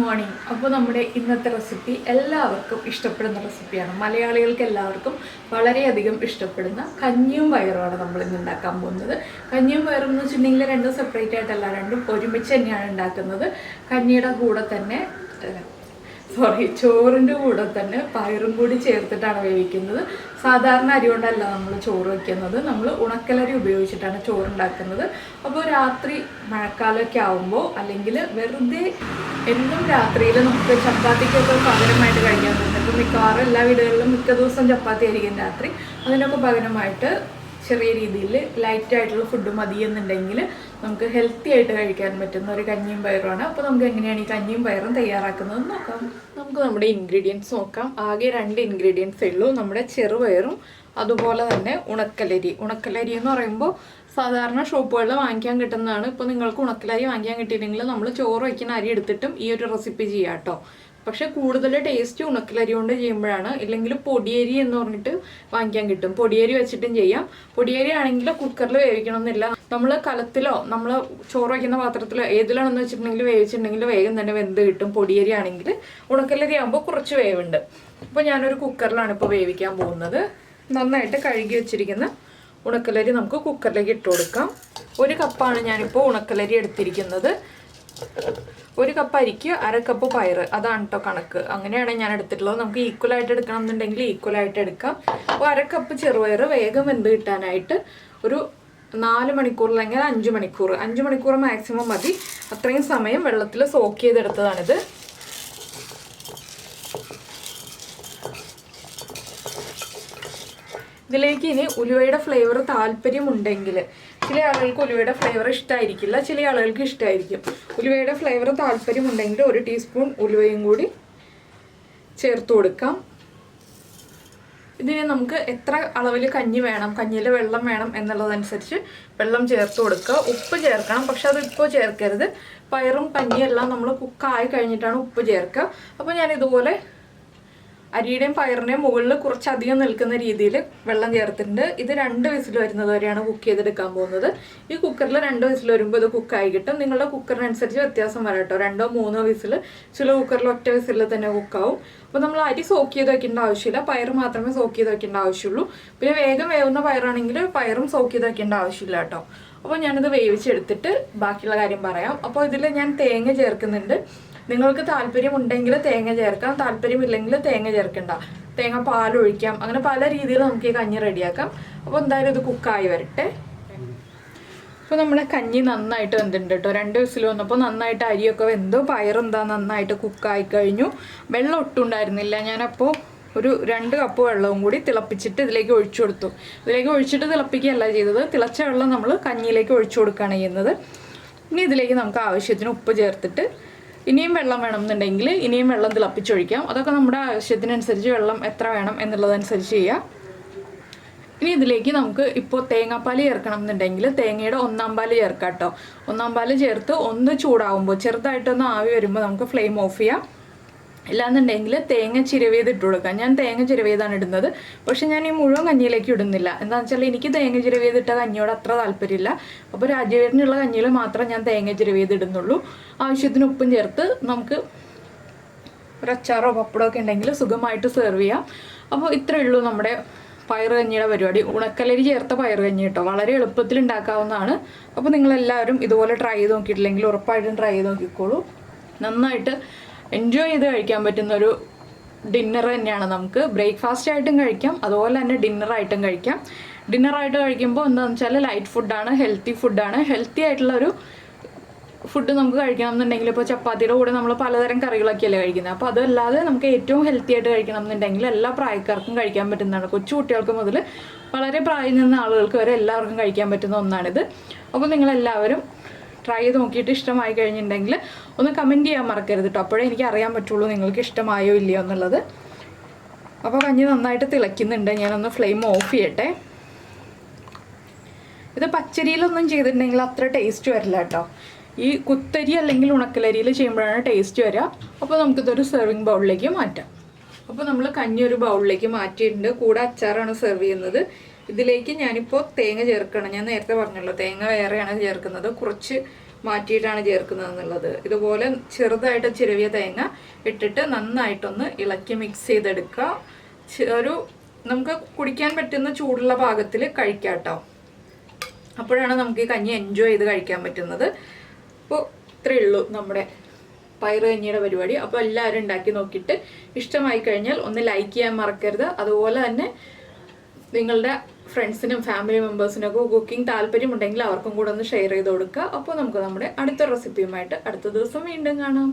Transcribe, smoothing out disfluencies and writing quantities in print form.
Morning. അപ്പോൾ നമ്മുടെ ഇന്നത്തെ റെസിപ്പി എല്ലാവർക്കും ഇഷ്ടപ്പെടുന്ന റെസിപ്പിയാണ്. മലയാളികൾക്ക് എല്ലാവർക്കും വളരെയധികം ഇഷ്ടപ്പെടുന്ന കഞ്ഞിയും പയറുമാണ് നമ്മൾ ഇന്ന് ഉണ്ടാക്കാൻ പോകുന്നത്. കഞ്ഞിയും പയറും എന്ന് വെച്ചിട്ടുണ്ടെങ്കിൽ രണ്ടും സെപ്പറേറ്റ് ആയിട്ടല്ല, രണ്ടും ഒരുമിച്ച് തന്നെയാണ് ഉണ്ടാക്കുന്നത്. കഞ്ഞിയുടെ കൂടെ തന്നെ ചോറിൻ്റെ കൂടെ തന്നെ പയറും കൂടി ചേർത്തിട്ടാണ് വേവിക്കുന്നത്. സാധാരണ അരി കൊണ്ടല്ല നമ്മൾ ചോറ് വയ്ക്കുന്നത്, നമ്മൾ ഉണക്കലരി ഉപയോഗിച്ചിട്ടാണ് ചോറുണ്ടാക്കുന്നത്. അപ്പോൾ രാത്രി മഴക്കാലമൊക്കെ ആകുമ്പോൾ അല്ലെങ്കിൽ വെറുതെ എന്നും രാത്രിയിൽ നമുക്ക് ചപ്പാത്തിക്കൊക്കെ പകരമായിട്ട് കഴിക്കാൻ പറ്റും. ഇപ്പോൾ മിക്കവാറും എല്ലാ വീടുകളിലും മിക്ക ദിവസം ചപ്പാത്തി ആയിരിക്കും രാത്രി. അതിനൊക്കെ പകരമായിട്ട് ചെറിയ രീതിയിൽ ലൈറ്റായിട്ടുള്ള ഫുഡ് മതി എന്നുണ്ടെങ്കിൽ നമുക്ക് ഹെൽത്തി ആയിട്ട് കഴിക്കാൻ പറ്റുന്ന ഒരു കഞ്ഞിയും പയറുമാണ്. അപ്പോൾ നമുക്ക് എങ്ങനെയാണ് ഈ കഞ്ഞിയും പയറും തയ്യാറാക്കുന്നത് നോക്കാം. നമുക്ക് നമ്മുടെ ഇൻഗ്രീഡിയൻസ് നോക്കാം. ആകെ 2 ഇൻഗ്രീഡിയൻസേ ഉള്ളൂ. നമ്മുടെ ചെറുപയറും അതുപോലെ തന്നെ ഉണക്കലരി എന്ന് പറയുമ്പോൾ സാധാരണ ഷോപ്പുകളിൽ വാങ്ങിക്കാൻ കിട്ടുന്നതാണ്. ഇപ്പോൾ നിങ്ങൾക്ക് ഉണക്കലരി വാങ്ങിക്കാൻ കിട്ടിയില്ലെങ്കിൽ നമ്മൾ ചോറ് വയ്ക്കുന്ന അരി എടുത്തിട്ടും ഈ ഒരു റെസിപ്പി ചെയ്യാം കേട്ടോ. പക്ഷെ കൂടുതൽ ടേസ്റ്റ് ഉണക്കലരി കൊണ്ട് ചെയ്യുമ്പോഴാണ്. ഇല്ലെങ്കിൽ പൊടിയരി എന്ന് പറഞ്ഞിട്ട് വാങ്ങിക്കാൻ കിട്ടും, പൊടിയരി വെച്ചിട്ടും ചെയ്യാം. പൊടിയരി ആണെങ്കിൽ കുക്കറിൽ വേവിക്കണമെന്നില്ല, നമ്മൾ കലത്തിലോ നമ്മൾ ചോറ് വയ്ക്കുന്ന പാത്രത്തിലോ ഏതിലാണെന്ന് വെച്ചിട്ടുണ്ടെങ്കിൽ വേവിച്ചിട്ടുണ്ടെങ്കിൽ വേഗം തന്നെ വെന്ത് കിട്ടും. പൊടിയരി ആണെങ്കിൽ, ഉണക്കലരി ആകുമ്പോൾ കുറച്ച് വേവുണ്ട്. അപ്പോൾ ഞാനൊരു കുക്കറിലാണ് ഇപ്പോൾ വേവിക്കാൻ പോകുന്നത്. നന്നായിട്ട് കഴുകി വെച്ചിരിക്കുന്ന ഉണക്കലരി നമുക്ക് കുക്കറിലേക്ക് ഇട്ട് കൊടുക്കാം. 1 കപ്പാണ് ഞാനിപ്പോൾ ഉണക്കലരി എടുത്തിരിക്കുന്നത്. 1 കപ്പ് അരിക്ക് 1/2 കപ്പ് പയർ, അതാണ് കേട്ടോ കണക്ക്. അങ്ങനെയാണ് ഞാൻ എടുത്തിട്ടുള്ളത്. നമുക്ക് ഈക്വലായിട്ട് എടുക്കണം എന്നുണ്ടെങ്കിൽ ഈക്വലായിട്ട് എടുക്കാം. അപ്പോൾ 1/2 കപ്പ് ചെറുപയർ വേഗം വെന്ത് കിട്ടാനായിട്ട് ഒരു 4 മണിക്കൂർ അല്ലെങ്കിൽ 5 മണിക്കൂർ 5 മണിക്കൂർ മാക്സിമം മതി. അത്രയും സമയം വെള്ളത്തിൽ സോക്ക് ചെയ്തെടുത്തതാണിത്. ഇതിലേക്ക് ഇനി ഉലുവയുടെ ഫ്ലേവർ താല്പര്യമുണ്ടെങ്കിൽ, ചില ആളുകൾക്ക് ഉലുവയുടെ ഫ്ലേവർ ഇഷ്ടമായിരിക്കില്ല, ചില ആളുകൾക്ക് ഇഷ്ടമായിരിക്കും. ഉലുവയുടെ ഫ്ലേവർ താല്പര്യമുണ്ടെങ്കിൽ 1 ടീസ്പൂൺ ഉലുവയും കൂടി ചേർത്ത് കൊടുക്കാം. ഇതിന് നമുക്ക് എത്ര അളവിൽ കഞ്ഞി വേണം, കഞ്ഞിയിൽ വെള്ളം വേണം എന്നുള്ളതനുസരിച്ച് വെള്ളം ചേർത്ത് കൊടുക്കുക. ഉപ്പ് ചേർക്കണം, പക്ഷെ അത് ഇപ്പോൾ ചേർക്കരുത്. പയറും കഞ്ഞിയും എല്ലാം നമ്മൾ കുക്കായി കഴിഞ്ഞിട്ടാണ് ഉപ്പ് ചേർക്കുക. അപ്പോൾ ഞാൻ ഇതുപോലെ അരിയുടെയും പയറിൻ്റെയും മുകളിൽ കുറച്ചധികം നിൽക്കുന്ന രീതിയിൽ വെള്ളം ചേർത്തിട്ടുണ്ട്. ഇത് 2 വിസിൽ വരുന്നത് വരെയാണ് കുക്ക് ചെയ്തെടുക്കാൻ പോകുന്നത്. ഈ കുക്കറിൽ 2 വിസിൽ വരുമ്പോൾ ഇത് കുക്കായി കിട്ടും. നിങ്ങളുടെ കുക്കറിനനുസരിച്ച് വ്യത്യാസം വരാം കേട്ടോ. 2 or 3 വിസിൽ, ചില കുക്കറിൽ ഒറ്റ വിസിലിൽ തന്നെ കുക്കാവും. അപ്പോൾ നമ്മൾ അരി സോക്ക് ചെയ്ത് വെക്കേണ്ട ആവശ്യമില്ല, പയർ മാത്രമേ സോക്ക് ചെയ്ത് വെക്കേണ്ട ആവശ്യമുള്ളൂ. പിന്നെ വേഗം വേവുന്ന പയറാണെങ്കിൽ പയറും സോക്ക് ചെയ്ത് വെക്കേണ്ട ആവശ്യമില്ല കേട്ടോ. അപ്പോൾ ഞാനിത് വേവിച്ചെടുത്തിട്ട് ബാക്കിയുള്ള കാര്യം പറയാം. അപ്പോൾ ഇതിൽ ഞാൻ തേങ്ങ ചേർക്കുന്നുണ്ട്. നിങ്ങൾക്ക് താല്പര്യമുണ്ടെങ്കിൽ തേങ്ങ ചേർക്കാം, താല്പര്യമില്ലെങ്കിൽ തേങ്ങ ചേർക്കണ്ട. തേങ്ങ പാലൊഴിക്കാം, അങ്ങനെ പല രീതിയിൽ നമുക്ക് ഈ കഞ്ഞി റെഡിയാക്കാം. അപ്പോൾ എന്തായാലും ഇത് കുക്കായി വരട്ടെ. അപ്പോൾ നമ്മുടെ കഞ്ഞി നന്നായിട്ട് വെന്തിട്ടുണ്ട് കേട്ടോ. 2 വിസിൽ വന്നപ്പോൾ നന്നായിട്ട് അരിയൊക്കെ വെന്തു, പയറെന്താ നന്നായിട്ട് കുക്കായി കഴിഞ്ഞു. വെള്ളം ഒട്ടും ഉണ്ടായിരുന്നില്ല. ഞാനപ്പോൾ ഒരു 2 കപ്പ് വെള്ളവും കൂടി തിളപ്പിച്ചിട്ട് ഇതിലേക്ക് ഒഴിച്ചു കൊടുത്തു. ഇതിലേക്ക് ഒഴിച്ചിട്ട് തിളപ്പിക്കുകയല്ല ചെയ്തത്, തിളച്ച വെള്ളം നമ്മൾ കഞ്ഞിയിലേക്ക് ഒഴിച്ചു കൊടുക്കുകയാണ് ചെയ്യുന്നത്. ഇനി ഇതിലേക്ക് നമുക്ക് ആവശ്യത്തിന് ഉപ്പ് ചേർത്തിട്ട് ഇനിയും വെള്ളം വേണമെന്നുണ്ടെങ്കിൽ ഇനിയും വെള്ളം തിളപ്പിച്ചൊഴിക്കാം. അതൊക്കെ നമ്മുടെ ആവശ്യത്തിനനുസരിച്ച് വെള്ളം എത്ര വേണം എന്നുള്ളതനുസരിച്ച് ചെയ്യാം. ഇനി ഇതിലേക്ക് നമുക്ക് ഇപ്പോൾ തേങ്ങാപ്പാൽ ചേർക്കണം എന്നുണ്ടെങ്കിൽ തേങ്ങയുടെ 1/4 പാല് ചേർക്കാം കേട്ടോ. 1/4 പാല് ചേർത്ത് ഒന്ന് ചൂടാവുമ്പോൾ ചെറുതായിട്ടൊന്ന് ആവി വരുമ്പോൾ നമുക്ക് ഫ്ലെയിം ഓഫ് ചെയ്യാം. ഇല്ലാന്നുണ്ടെങ്കിൽ തേങ്ങ ചിരവിയത് ഇട്ട് കൊടുക്കാം. ഞാൻ തേങ്ങ ചിരവിയതാണ് ഇടുന്നത്, പക്ഷെ ഞാൻ ഈ മുഴുവൻ കഞ്ഞിയിലേക്ക് ഇടുന്നില്ല. എന്താണെന്ന് വെച്ചാൽ എനിക്ക് തേങ്ങ ചിരവിയതിട്ട കഞ്ഞിയോട് അത്ര താല്പര്യമില്ല. അപ്പോൾ രാജീവേട്ടനുള്ള കഞ്ഞിയിൽ മാത്രം ഞാൻ തേങ്ങ ചിരവിയത് ഇടുന്നുള്ളൂ. ആവശ്യത്തിന് ഉപ്പും ചേർത്ത് നമുക്ക് ഒരു അച്ചാറോ പപ്പടമോ ഒക്കെ ഉണ്ടെങ്കിൽ സുഖമായിട്ട് സെർവ് ചെയ്യാം. അപ്പോൾ ഇത്രയേ ഉള്ളൂ നമ്മുടെ പയർ കഞ്ഞിയുടെ പരിപാടി. ഉണക്കലരി ചേർത്ത പയർ കഞ്ഞി കേട്ടോ, വളരെ എളുപ്പത്തിൽ ഉണ്ടാക്കാവുന്നതാണ്. അപ്പോൾ നിങ്ങളെല്ലാവരും ഇതുപോലെ ട്രൈ ചെയ്ത് നോക്കിയിട്ടില്ലെങ്കിൽ ഉറപ്പായിട്ടും ട്രൈ ചെയ്ത് നോക്കിക്കോളൂ. നന്നായിട്ട് എൻജോയ് ചെയ്ത് കഴിക്കാൻ പറ്റുന്നൊരു ഡിന്നർ തന്നെയാണ്. നമുക്ക് ബ്രേക്ക്ഫാസ്റ്റ് ആയിട്ടും കഴിക്കാം, അതുപോലെ തന്നെ ഡിന്നറായിട്ടും കഴിക്കാം. ഡിന്നറായിട്ട് കഴിക്കുമ്പോൾ എന്താണെന്ന് വെച്ചാൽ ലൈറ്റ് ഫുഡാണ്, ഹെൽത്തി ഫുഡാണ്. ഹെൽത്തി ആയിട്ടുള്ളൊരു ഫുഡ് നമുക്ക് കഴിക്കണം എന്നുണ്ടെങ്കിൽ ഇപ്പോൾ ചപ്പാത്തിയുടെ കൂടെ നമ്മൾ പലതരം കറികളൊക്കെയല്ലേ കഴിക്കുന്നത്. അപ്പോൾ അതല്ലാതെ നമുക്ക് ഏറ്റവും ഹെൽത്തി ആയിട്ട് കഴിക്കണം എന്നുണ്ടെങ്കിൽ എല്ലാ പ്രായക്കാർക്കും കഴിക്കാൻ പറ്റുന്നതാണ്. കൊച്ചു കുട്ടികൾക്ക് മുതൽ വളരെ പ്രായം നിന്ന ആളുകൾക്ക് വരെ എല്ലാവർക്കും കഴിക്കാൻ പറ്റുന്ന ഒന്നാണിത്. അപ്പോൾ നിങ്ങളെല്ലാവരും ട്രൈ ചെയ്ത് നോക്കിയിട്ട് ഇഷ്ടമായി കഴിഞ്ഞിട്ടുണ്ടെങ്കിൽ ഒന്ന് കമൻറ്റ് ചെയ്യാൻ മറക്കരുത് കേട്ടോ. അപ്പോഴേ എനിക്ക് അറിയാൻ പറ്റുള്ളൂ നിങ്ങൾക്ക് ഇഷ്ടമായോ ഇല്ലയോ എന്നുള്ളത്. അപ്പോൾ കഞ്ഞി നന്നായിട്ട് തിളയ്ക്കുന്നുണ്ട്. ഞാനൊന്ന് ഫ്ലെയിം ഓഫ് ചെയ്യട്ടെ. ഇത് പച്ചരിയിലൊന്നും ചെയ്തിട്ടുണ്ടെങ്കിൽ അത്ര ടേസ്റ്റ് വരില്ല കേട്ടോ. ഈ കുത്തരി അല്ലെങ്കിൽ ഉണക്കലരിയിൽ ചെയ്യുമ്പോഴാണ് ടേസ്റ്റ് വരിക. അപ്പോൾ നമുക്കിതൊരു സെർവിങ് ബൗളിലേക്ക് മാറ്റാം. അപ്പോൾ നമ്മൾ കഞ്ഞി ഒരു ബൗളിലേക്ക് മാറ്റിയിട്ടുണ്ട്. കൂടെ അച്ചാറാണ് സെർവ് ചെയ്യുന്നത്. ഇതിലേക്ക് ഞാനിപ്പോൾ തേങ്ങ ചേർക്കണം. ഞാൻ നേരത്തെ പറഞ്ഞല്ലോ തേങ്ങ വേറെയാണ് ചേർക്കുന്നത്. കുറച്ച് മാറ്റിയിട്ടാണ് ചേർക്കുന്നത് എന്നുള്ളത്. ഇതുപോലെ ചെറുതായിട്ട് ചിരവിയ തേങ്ങ ഇട്ടിട്ട് നന്നായിട്ടൊന്ന് ഇളക്കി മിക്സ് ചെയ്തെടുക്കുക. ഒരു നമുക്ക് കുടിക്കാൻ പറ്റുന്ന ചൂടുള്ള പാകത്തിൽ കഴിക്കാം കേട്ടോ. അപ്പോഴാണ് നമുക്ക് ഈ കഞ്ഞി എൻജോയ് ചെയ്ത് കഴിക്കാൻ പറ്റുന്നത്. അപ്പോൾ ഇത്രയേ ഉള്ളൂ നമ്മുടെ പയറ് കഞ്ഞിയുടെ പരിപാടി. അപ്പോൾ എല്ലാവരും ഉണ്ടാക്കി നോക്കിയിട്ട് ഇഷ്ടമായി കഴിഞ്ഞാൽ ഒന്ന് ലൈക്ക് ചെയ്യാൻ മറക്കരുത്. അതുപോലെ തന്നെ നിങ്ങളുടെ ഫ്രണ്ട്സിനും ഫാമിലി മെമ്പേഴ്സിനൊക്കെ കുക്കിംഗ് താല്പര്യമുണ്ടെങ്കിൽ അവർക്കും കൂടെ ഒന്ന് ഷെയർ ചെയ്ത് കൊടുക്കുക. അപ്പോൾ നമുക്ക് നമ്മുടെ അടുത്ത റെസിപ്പിയുമായിട്ട് അടുത്ത ദിവസം വീണ്ടും കാണാം.